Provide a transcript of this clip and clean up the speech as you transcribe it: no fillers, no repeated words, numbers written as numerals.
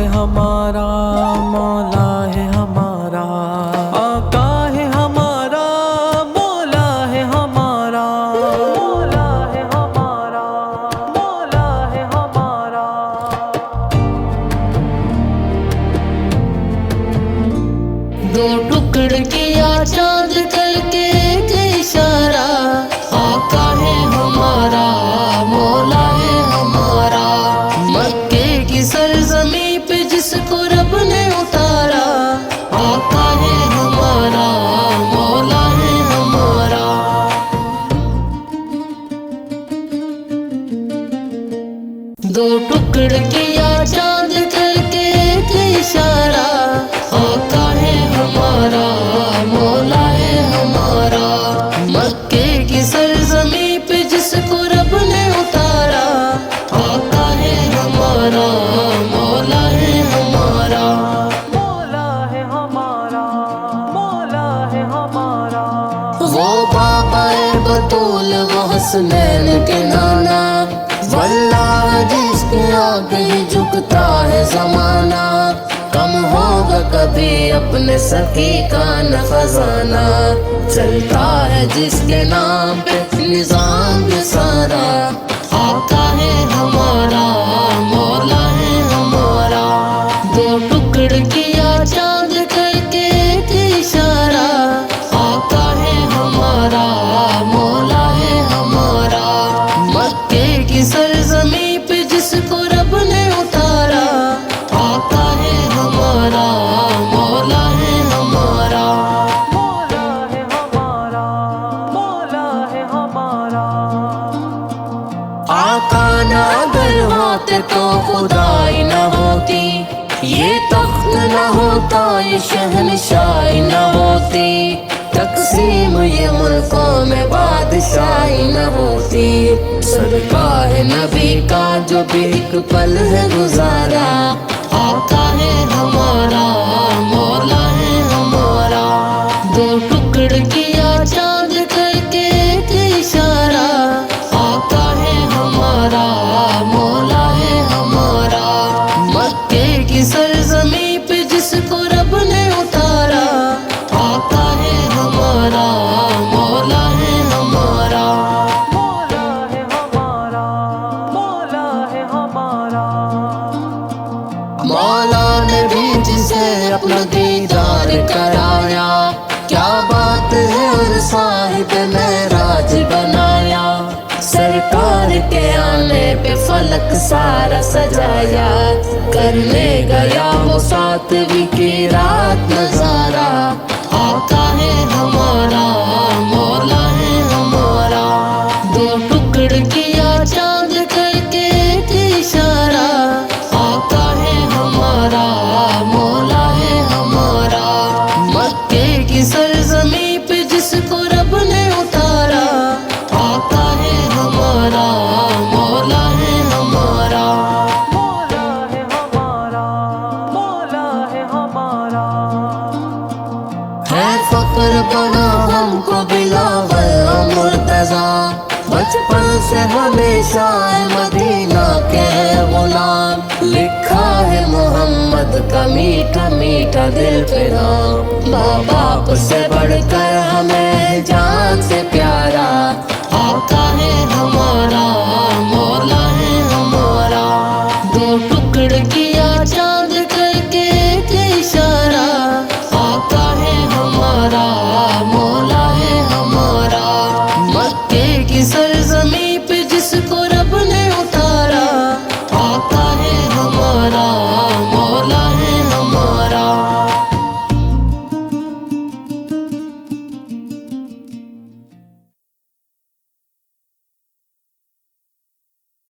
ہے ہمارا، مولا ہے ہمارا، آقا ہے ہمارا، مولا ہے ہمارا، مولا ہے ہمارا، مولا ہے ہمارا۔ دو ٹکڑ کیا چاند کر کے ایک اشارہ، آقا ہے ہمارا، مولا ہے ہمارا۔ مکے کی سرزمین پہ جس کو رب نے اتارا، آقا ہے ہمارا، مولا ہے ہمارا۔ دو ٹکڑ کیا چاند کر کے ایک اشارہ، آقا ہے ہمارا، مولا ہے ہمارا۔ مکے کی سرزمین پہ جس کو رب نے اتارا، آقا ہے ہمارا، مولا ہے ہمارا۔ مولا ہے ہمارا، مولا ہے ہمارا۔ وہ بابا بطول وہ حسنین کے نانا، واللہ جس کے آگے جھکتا ہے زمانہ، کم ہوگا کبھی اپنے سخی کا نہ خزانہ۔ چلتا ہے جس کے نام پہ نظام یہ سارا، آقا ہے ہمارا، مولا ہے ہمارا۔ دو ٹکڑ کیا چاند کر کے ایک اشارہ، آقا ہے ہمارا، مولا ہے ہمارا۔ مکے کی سرزمین پہ جس کو رب نے اتارا، آقا ہے ہمارا، مولا ہے ہمارا۔ مولا ہے ہمارا، مولا ہے ہمارا۔ آقا نہ اگر ہوتے تو خدائی نہ ہوتی، یہ تخت نہ ہوتا، یہ شہنشاہی نہ ہوتی، تقسیم یہ ملکوں میں بادشاہی نہ ہوتی۔ صدقہ ہے نبی کا جو بھی ایک پل ہے گزارا، آقا ہے ہمارا، مولا ہے ہمارا۔ دو ٹکڑ کیا چاند کر کے ایک اشارہ، آقا ہے ہمارا، مولا ہے ہمارا۔ مکے کی سرزمین پہ جس کو رب نے اتارا، آقا ہے ہمارا، مولا ہے ہمارا۔ مولا ہے ہمارا، مولا ہے ہمارا۔ مولا نے بھی جسے اپنا دیدار کرایا، کیا بات ہے اور صاحب معراج بنایا۔ سرکار کے آنے پہ فلک سارا سجایا، کرنے گیا وہ ساتویں کی رات نظارہ، آقا ہے ہمارا، مولا ہے ہمارا۔ دو ٹکڑ کیا چاند کر کے ایک اشارہ، آقا ہے ہمارا، مولا ہے ہمارا۔ مکے کی سرزمین پہ جس کو رب نے اتارا، آقا ہے ہمارا، مولا ہے ہمارا۔ مولا ہے ہمارا، مولا ہے ہمارا۔ ہے فخر بنا ہم کو بلاول و مرتضیٰ، بچپن سے ہمیشہ مدینہ کے غلام، لکھا ہے محمد کا میٹھا میٹھا دل پہ نام۔ ماں باپ سے بڑھ کر ہمیں جان سے پیارا، آقا ہے ہمارا، مولا ہے ہمارا۔ دو ٹکڑ کیا